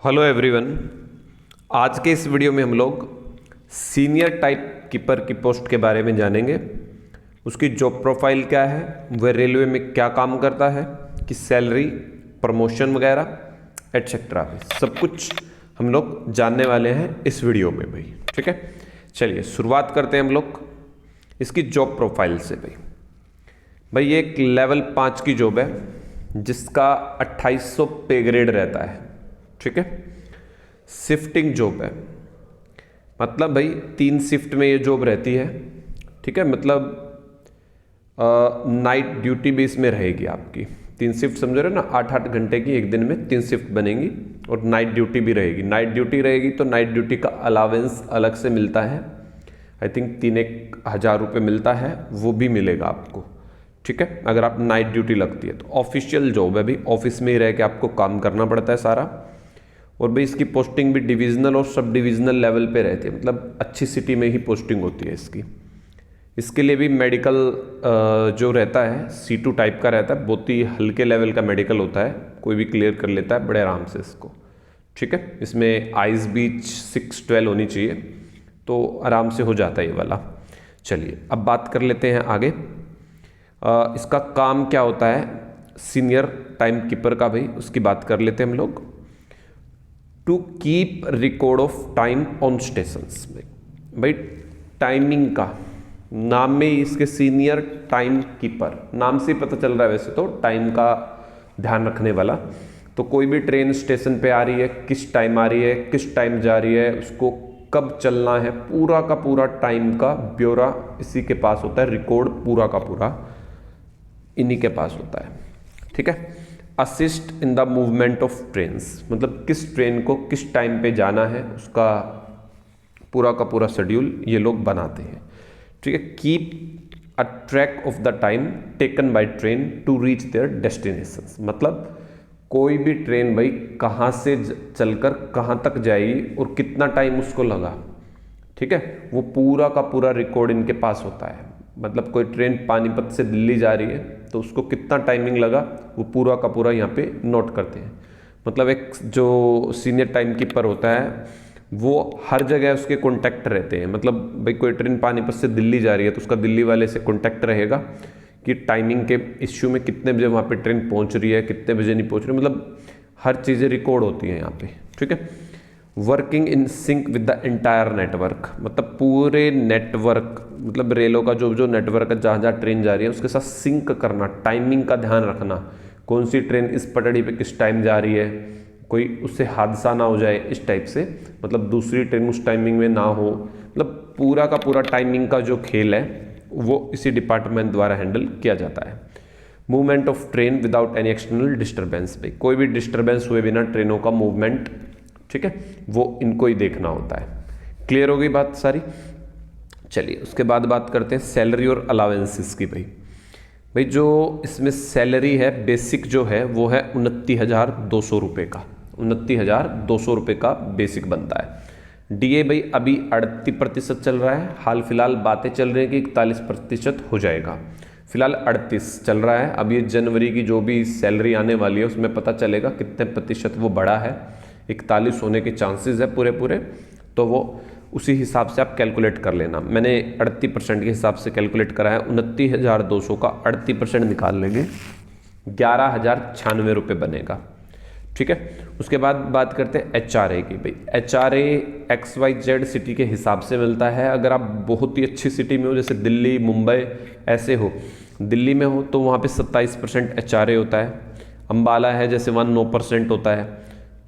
Hello everyone. आज के इस वीडियो में हम लोग सीनियर टाइप कीपर की पोस्ट के बारे में जानेंगे। उसकी जॉब प्रोफाइल क्या है, वह रेलवे में क्या काम करता है, कि सैलरी, प्रमोशन वगैरह एटसेट्रा सब कुछ हम लोग जानने वाले हैं इस वीडियो में भाई। ठीक है, चलिए शुरुआत करते हैं हम लोग इसकी जॉब प्रोफाइल से। भाई ये एक लेवल 5 की जॉब है जिसका 2800 पे ग्रेड रहता है। ठीक है, शिफ्टिंग जॉब है, मतलब भाई 3 शिफ्ट में ये जॉब रहती है। ठीक है, मतलब नाइट ड्यूटी भी इसमें रहेगी आपकी। 3 शिफ्ट समझ रहे हो ना, 8-8 घंटे की एक दिन में 3 शिफ्ट बनेंगी और नाइट ड्यूटी भी रहेगी। नाइट ड्यूटी रहेगी तो नाइट ड्यूटी का अलावेंस अलग से मिलता है, आई थिंक 3-1 हज़ार रुपये मिलता है, वो भी मिलेगा आपको। ठीक है, अगर आप नाइट ड्यूटी लगती है तो ऑफिशियल जॉब है भाई, ऑफिस में ही रह के आपको काम करना पड़ता है सारा। और भाई इसकी पोस्टिंग भी डिविजनल और सब डिविजनल लेवल पे रहती है, मतलब अच्छी सिटी में ही पोस्टिंग होती है इसकी। इसके लिए भी मेडिकल जो रहता है C2 टाइप का रहता है, बहुत ही हल्के लेवल का मेडिकल होता है, कोई भी क्लियर कर लेता है बड़े आराम से इसको। ठीक है, इसमें आइज भी 6-12 होनी चाहिए, तो आराम से हो जाता है ये वाला। चलिए अब बात कर लेते हैं आगे। इसका काम क्या होता है सीनियर टाइम कीपर का, भाई उसकी बात कर लेते हैं हम लोग। To keep record of time on stations में, भाई टाइमिंग का नाम में ही इसके सीनियर टाइम कीपर, नाम से ही पता चल रहा है वैसे तो टाइम का ध्यान रखने वाला। तो कोई भी ट्रेन स्टेशन पे आ रही है, किस टाइम आ रही है, किस टाइम जा रही है, उसको कब चलना है, पूरा का पूरा टाइम का ब्यौरा इसी के पास होता है। रिकॉर्ड पूरा का पूरा इन्हीं के पास होता है। ठीक है, assist in the movement of trains, मतलब किस ट्रेन को किस टाइम पे जाना है उसका पूरा का पूरा शेड्यूल ये लोग बनाते हैं। ठीक है, keep a track of the time taken by train to reach their destinations, मतलब कोई भी ट्रेन भाई कहाँ से चलकर कहाँ तक जाएगी और कितना टाइम उसको लगा। ठीक है, वो पूरा का पूरा रिकॉर्ड इनके पास होता है। मतलब कोई ट्रेन पानीपत से दिल्ली जा रही है तो उसको कितना टाइमिंग लगा वो पूरा का पूरा यहाँ पे नोट करते हैं। मतलब एक जो सीनियर टाइम कीपर होता है वो हर जगह उसके कॉन्टैक्ट रहते हैं। मतलब भाई कोई ट्रेन पानीपत से दिल्ली जा रही है तो उसका दिल्ली वाले से कॉन्टैक्ट रहेगा कि टाइमिंग के इश्यू में कितने बजे वहाँ पे ट्रेन पहुँच रही है, कितने बजे नहीं पहुँच रही, मतलब हर चीज़ें रिकॉर्ड होती हैं यहाँ पे। ठीक है, working in sync with the entire network, मतलब पूरे नेटवर्क, मतलब रेलों का जो जो नेटवर्क है जहाँ जहाँ ट्रेन जा रही है उसके साथ सिंक करना, टाइमिंग का ध्यान रखना, कौन सी ट्रेन इस पटड़ी पे किस टाइम जा रही है, कोई उससे हादसा ना हो जाए इस टाइप से, मतलब दूसरी ट्रेन उस टाइमिंग में ना हो। मतलब पूरा का पूरा टाइमिंग का जो खेल है वो इसी डिपार्टमेंट द्वारा हैंडल किया जाता है। Movement of train without any external disturbance, भाई कोई भी डिस्टर्बेंस हुए बिना ट्रेनों का मूवमेंट, ठीक है, वो इनको ही देखना होता है। क्लियर हो गई बात सारी। चलिए उसके बाद बात करते हैं सैलरी और अलावेंसेस की। भाई जो इसमें सैलरी है बेसिक जो है वो है 29,200 रुपये का, 29,200 रुपये का बेसिक बनता है। डीए भाई अभी 38% चल रहा है, हाल फिलहाल बातें चल रही हैं कि 41% हो जाएगा। फिलहाल 38 चल रहा है। अब ये जनवरी की जो भी सैलरी आने वाली है उसमें पता चलेगा कितने प्रतिशत वो बढ़ा है। 41 होने के चांसेस है पूरे पूरे, तो वो उसी हिसाब से आप कैलकुलेट कर लेना। मैंने 38% के हिसाब से कैलकुलेट करा है। 29,200 का 38% निकाल लेंगे, 11,096 रुपये बनेगा। ठीक है, उसके बाद बात करते हैं HRA की। भाई HRA XYZ सिटी के हिसाब से मिलता है। अगर आप बहुत ही अच्छी सिटी में हो, जैसे दिल्ली, मुंबई ऐसे हो, दिल्ली में हो तो वहाँ पे 27% HRA होता है। अम्बाला है जैसे वहाँ 9% होता है,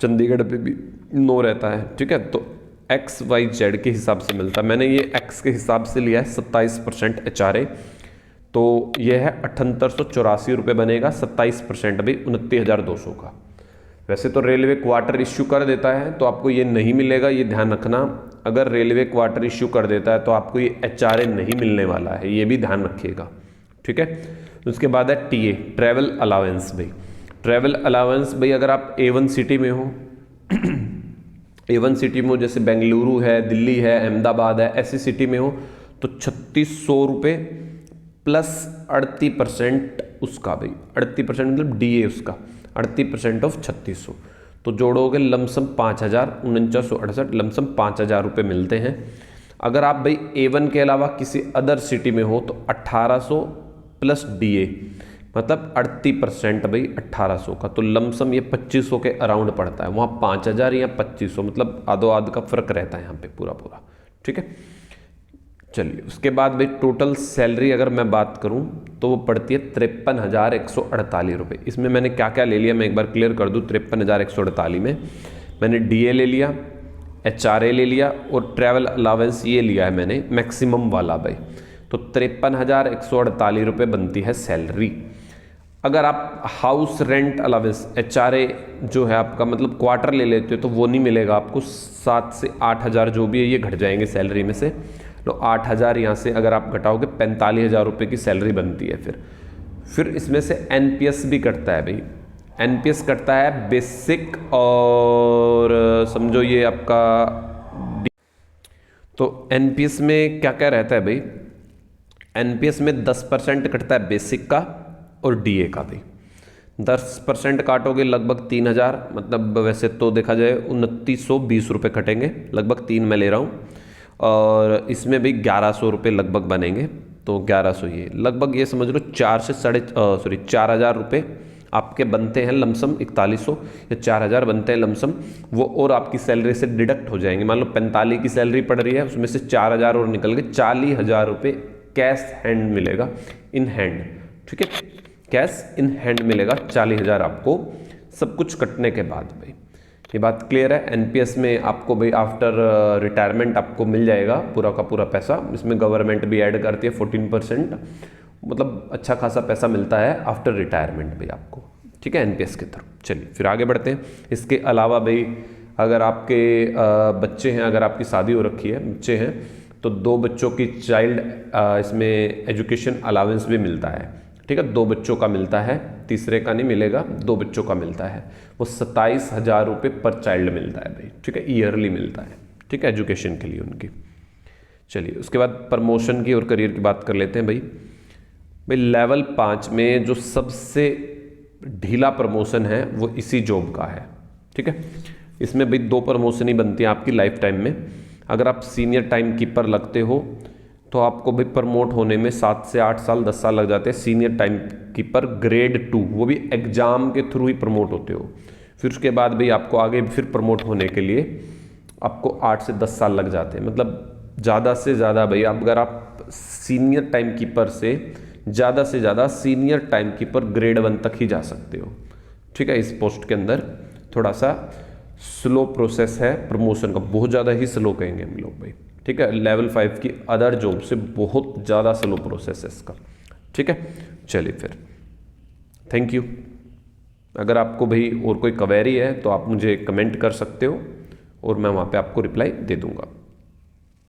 चंडीगढ़ पे भी 9 रहता है। ठीक है, तो XYZ के हिसाब से मिलता है। मैंने ये X के हिसाब से लिया है 27% HRA, तो ये है 7884 रुपये बनेगा। 27% भाई 29,200 का। वैसे तो रेलवे क्वार्टर इश्यू कर देता है तो आपको ये नहीं मिलेगा, ये ध्यान रखना। अगर रेलवे क्वार्टर इश्यू कर देता है तो आपको ये HRA नहीं मिलने वाला है, ये भी ध्यान रखिएगा। ठीक है, उसके बाद है TA ट्रैवल अलावेंस। भाई ट्रैवल अलावेंस भाई अगर आप A1 सिटी में हो A1 सिटी में हो, जैसे बेंगलुरु है, दिल्ली है, अहमदाबाद है, ऐसी सिटी में हो तो 3600 रुपये प्लस 38% उसका। भाई 38% मतलब DA उसका 38% ऑफ 3600, तो जोड़ोगे लमसम 5,4968 लमसम 5,000 रुपये मिलते हैं। अगर आप भाई A1 के अलावा किसी अदर सिटी में हो तो 1,800 प्लस DA मतलब 38% भाई 1,800 का, तो लमसम ये 2,500 के अराउंड पड़ता है। वहाँ 5,000 या 2,500 मतलब आधो आध का फर्क रहता है यहाँ पे पूरा पूरा। ठीक है, चलिए उसके बाद भाई टोटल सैलरी अगर मैं बात करूं तो वो पड़ती है 53,148 रुपये। इसमें मैंने क्या क्या ले लिया मैं एक बार क्लियर कर दूं। 53,148 में मैंने DA ले लिया, HRA ले लिया और ट्रैवल अलावेंस ये लिया है मैंने मैक्सिमम वाला भाई। तो 53,148 रुपये बनती है सैलरी। अगर आप हाउस रेंट अलावेंस HRA जो है आपका मतलब क्वार्टर ले लेते हो तो वो नहीं मिलेगा आपको। 7 से 8,000 जो भी है ये घट जाएंगे सैलरी में से। तो 8,000 यहाँ से अगर आप घटाओगे 45,000 रुपये की सैलरी बनती है। फिर इसमें से NPS भी कटता है भाई। NPS कटता है बेसिक और समझो ये आपका तो NPS में क्या क्या रहता है भाई। NPS में 10% कटता है बेसिक का और DA का भी। 10% काटोगे लगभग 3,000 मतलब वैसे तो देखा जाए 2,920 रुपये कटेंगे, लगभग 3 मैं ले रहा हूँ। और इसमें भी 1,100 रुपये लगभग बनेंगे। तो 1,100 ये लगभग ये समझ लो 4,000 रुपये आपके बनते हैं लमसम। 4,100 या 4,000 बनते हैं लमसम वो, और आपकी सैलरी से डिडक्ट हो जाएंगे। मान लो 45 की सैलरी पड़ रही है, उसमें से 4,000 और निकल गए। 40,000 रुपये कैश हैंड मिलेगा, इन हैंड। ठीक है, कैश इन हैंड मिलेगा 40,000 आपको सब कुछ कटने के बाद भाई। ये बात क्लियर है। NPS में आपको भाई आफ्टर रिटायरमेंट आपको मिल जाएगा पूरा का पूरा पैसा। इसमें गवर्नमेंट भी ऐड करती है 14%, मतलब अच्छा खासा पैसा मिलता है आफ्टर रिटायरमेंट भाई आपको। ठीक है, NPS के थ्रू। चलिए फिर आगे बढ़ते हैं। इसके अलावा भाई अगर आपके बच्चे हैं, अगर आपकी शादी हो रखी है, बच्चे हैं, तो 2 बच्चों की चाइल्ड इसमें एजुकेशन अलावेंस भी मिलता है। ठीक है, 2 बच्चों का मिलता है, तीसरे का नहीं मिलेगा, 2 बच्चों का मिलता है। वो 27,000 रुपये पर चाइल्ड मिलता है भाई। ठीक है, ईयरली मिलता है। ठीक है, एजुकेशन के लिए उनकी। चलिए उसके बाद प्रमोशन की और करियर की बात कर लेते हैं भाई। लेवल 5 में जो सबसे ढीला प्रमोशन है वो इसी जॉब का है। ठीक है, इसमें भाई 2 प्रमोशन ही बनती हैं आपकी लाइफ टाइम में। अगर आप सीनियर टाइम कीपर लगते हो तो आपको भी प्रमोट होने में 7 से 8 साल 10 साल लग जाते हैं। सीनियर टाइम कीपर ग्रेड 2 वो भी एग्जाम के थ्रू ही प्रमोट होते हो। फिर उसके बाद भाई आपको आगे फिर प्रमोट होने के लिए आपको 8 से 10 साल लग जाते हैं। मतलब ज़्यादा से ज़्यादा भाई अगर आप सीनियर टाइम कीपर से ज़्यादा सीनियर टाइम कीपर ग्रेड 1 तक ही जा सकते हो। ठीक है, इस पोस्ट के अंदर थोड़ा सा स्लो प्रोसेस है प्रमोशन का, बहुत ज़्यादा ही स्लो कहेंगे हम लोग भाई। ठीक है, लेवल 5 की अदर जॉब से बहुत ज़्यादा स्लो प्रोसेस है इसका। ठीक है, चलिए फिर थैंक यू। अगर आपको भाई और कोई क्वेरी है तो आप मुझे कमेंट कर सकते हो और मैं वहाँ पे आपको रिप्लाई दे दूँगा।